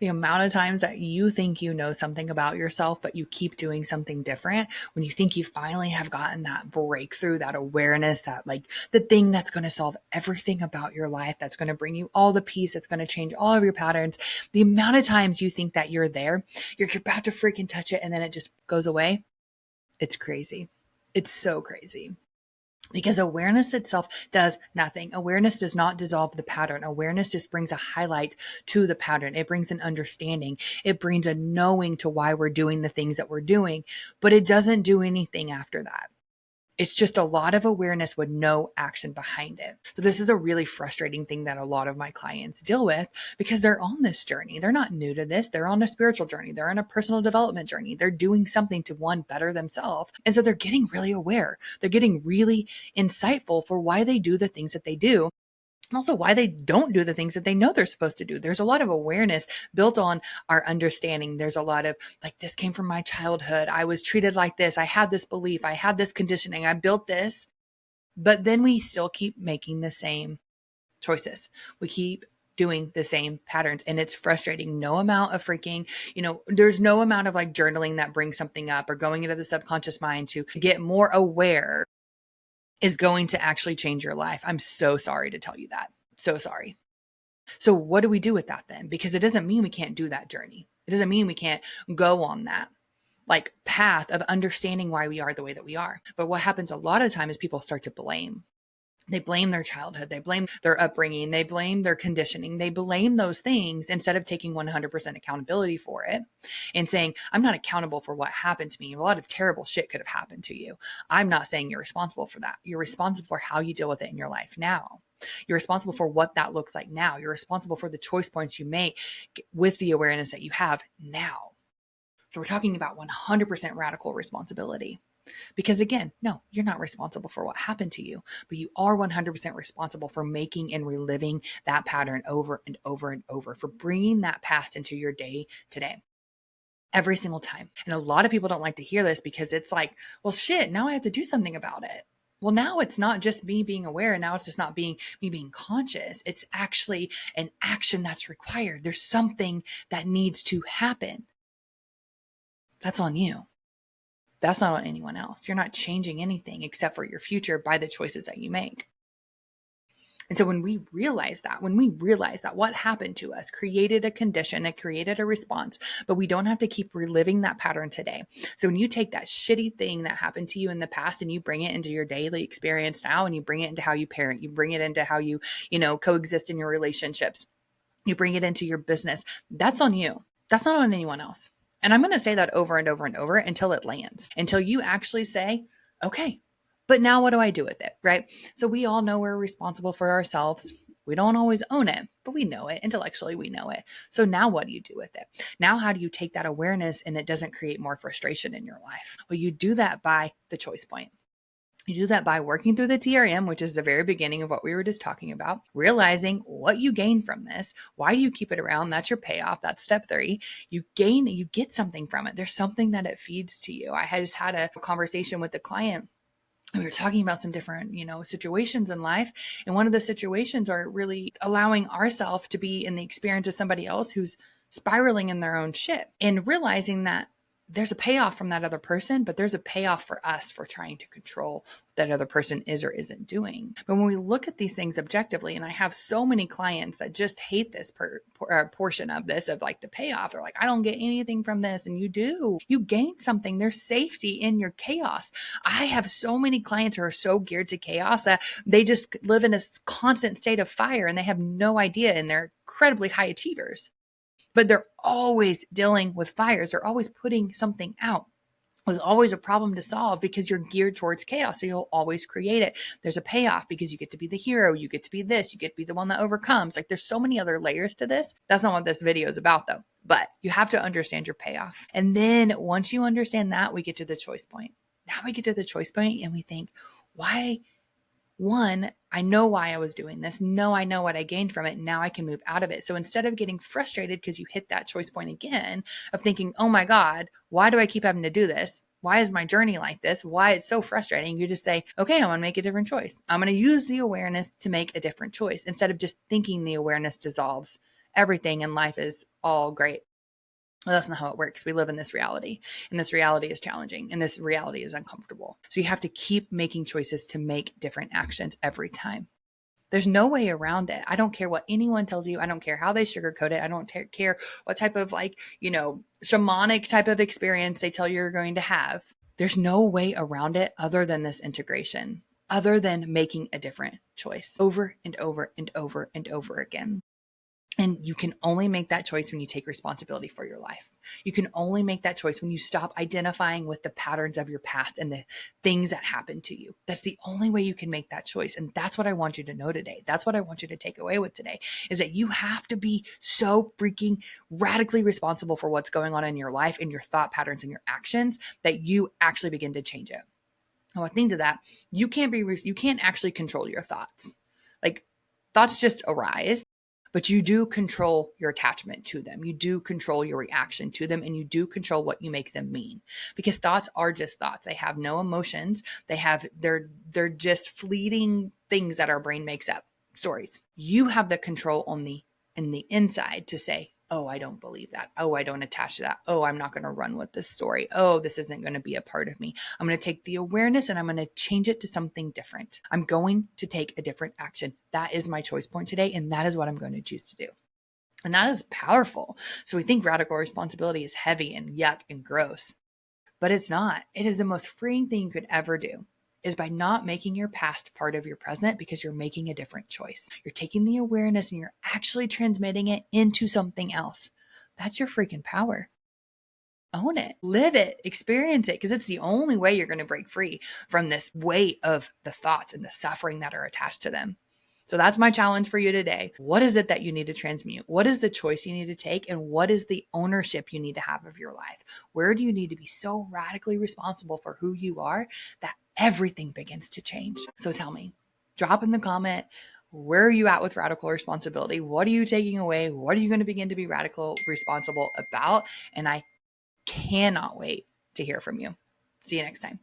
The amount of times that you think you know something about yourself, but you keep doing something different, when you think you finally have gotten that breakthrough, that awareness, that like the thing that's going to solve everything about your life, that's going to bring you all the peace, that's going to change all of your patterns. The amount of times you think that you're there, you're about to freaking touch it, and then it just goes away. It's crazy. It's so crazy. Because awareness itself does nothing. Awareness does not dissolve the pattern. Awareness just brings a highlight to the pattern. It brings an understanding. It brings a knowing to why we're doing the things that we're doing, but it doesn't do anything after that. It's just a lot of awareness with no action behind it. So this is a really frustrating thing that a lot of my clients deal with because they're on this journey. They're not new to this. They're on a spiritual journey. They're on a personal development journey. They're doing something to one, better themselves. And so they're getting really aware. They're getting really insightful for why they do the things that they do. And also why they don't do the things that they know they're supposed to do. There's a lot of awareness built on our understanding. There's a lot of like, this came from my childhood. I was treated like this. I had this belief. I had this conditioning. I built this. But then we still keep making the same choices. We keep doing the same patterns, and it's frustrating. No amount of freaking, there's no amount of like journaling that brings something up or going into the subconscious mind to get more aware is going to actually change your life. I'm so sorry to tell you that. So sorry. So what do we do with that then? Because it doesn't mean we can't do that journey. It doesn't mean we can't go on that like path of understanding why we are the way that we are. But what happens a lot of the time is people start to blame. They blame their childhood. They blame their upbringing. They blame their conditioning. They blame those things instead of taking 100% accountability for it and saying, I'm not accountable for what happened to me. A lot of terrible shit could have happened to you. I'm not saying you're responsible for that. You're responsible for how you deal with it in your life now. You're responsible for what that looks like now. You're responsible for the choice points you make with the awareness that you have now. So we're talking about 100% radical responsibility. Because again, no, you're not responsible for what happened to you, but you are 100% responsible for making and reliving that pattern over and over and over, for bringing that past into your day today. Every single time. And a lot of people don't like to hear this because it's like, well, shit, now I have to do something about it. Well, now it's not just me being aware. Now it's just not me being conscious. It's actually an action that's required. There's something that needs to happen. That's on you. That's not on anyone else. You're not changing anything except for your future by the choices that you make. And so when we realize that what happened to us created a condition, it created a response, but we don't have to keep reliving that pattern today. So when you take that shitty thing that happened to you in the past and you bring it into your daily experience now, and you bring it into how you parent, you bring it into how you coexist in your relationships, you bring it into your business, that's on you. That's not on anyone else. And I'm going to say that over and over and over until it lands, until you actually say, okay, but now what do I do with it? Right? So we all know we're responsible for ourselves. We don't always own it, but we know it. Intellectually, we know it. So now what do you do with it? Now, how do you take that awareness and it doesn't create more frustration in your life? Well, you do that by the choice point. You do that by working through the TRM, which is the very beginning of what we were just talking about, realizing what you gain from this. Why do you keep it around? That's your payoff. That's step 3. You get something from it. There's something that it feeds to you. I just had a conversation with a client. We were talking about some different, situations in life. And one of the situations are really allowing ourselves to be in the experience of somebody else who's spiraling in their own shit and realizing that there's a payoff from that other person, but there's a payoff for us for trying to control what that other person is or isn't doing. But when we look at these things objectively, and I have so many clients that just hate this portion of this, of like the payoff. They're like, I don't get anything from this. And you do. You gain something. There's safety in your chaos. I have so many clients who are so geared to chaos that they just live in this constant state of fire and they have no idea, and they're incredibly high achievers. But they're always dealing with fires. They're always putting something out. There's always a problem to solve because you're geared towards chaos. So you'll always create it. There's a payoff because you get to be the hero. You get to be this. You get to be the one that overcomes. Like, there's so many other layers to this. That's not what this video is about though. But you have to understand your payoff. And then once you understand that, we get to the choice point. Now we get to the choice point and we think, why? One, I know why I was doing this. No, I know what I gained from it. Now I can move out of it. So instead of getting frustrated because you hit that choice point again of thinking, oh my God, why do I keep having to do this? Why is my journey like this? Why it's so frustrating? You just say, okay, I'm going to make a different choice. I'm going to use the awareness to make a different choice instead of just thinking the awareness dissolves everything in life is all great. Well, that's not how it works. We live in this reality, and this reality is challenging, and this reality is uncomfortable. So you have to keep making choices to make different actions every time. There's no way around it. I don't care what anyone tells you. I don't care how they sugarcoat it. I don't care what type of shamanic type of experience they tell you you're going to have. There's no way around it other than this integration, other than making a different choice over and over and over and over again. And you can only make that choice when you take responsibility for your life. You can only make that choice when you stop identifying with the patterns of your past and the things that happened to you. That's the only way you can make that choice. And that's what I want you to know today. That's what I want you to take away with today, is that you have to be so freaking radically responsible for what's going on in your life and your thought patterns and your actions that you actually begin to change it. Now, I think to that, you can't actually control your thoughts. Like, thoughts just arise, but you do control your attachment to them. You do control your reaction to them, and you do control what you make them mean, because thoughts are just thoughts. They have no emotions. They're just fleeting things that our brain makes up, stories. You have the control on the inside to say, oh, I don't believe that. Oh, I don't attach to that. Oh, I'm not going to run with this story. Oh, this isn't going to be a part of me. I'm going to take the awareness and I'm going to change it to something different. I'm going to take a different action. That is my choice point today. And that is what I'm going to choose to do. And that is powerful. So we think radical responsibility is heavy and yuck and gross, but it's not. It is the most freeing thing you could ever do, is by not making your past part of your present, because you're making a different choice. You're taking the awareness and you're actually transmitting it into something else. That's your freaking power. Own it, live it, experience it, because it's the only way you're going to break free from this weight of the thoughts and the suffering that are attached to them. So that's my challenge for you today. What is it that you need to transmute? What is the choice you need to take? And what is the ownership you need to have of your life? Where do you need to be so radically responsible for who you are that everything begins to change? So tell me, drop in the comment, where are you at with radical responsibility? What are you taking away? What are you going to begin to be radical responsible about? And I cannot wait to hear from you. See you next time.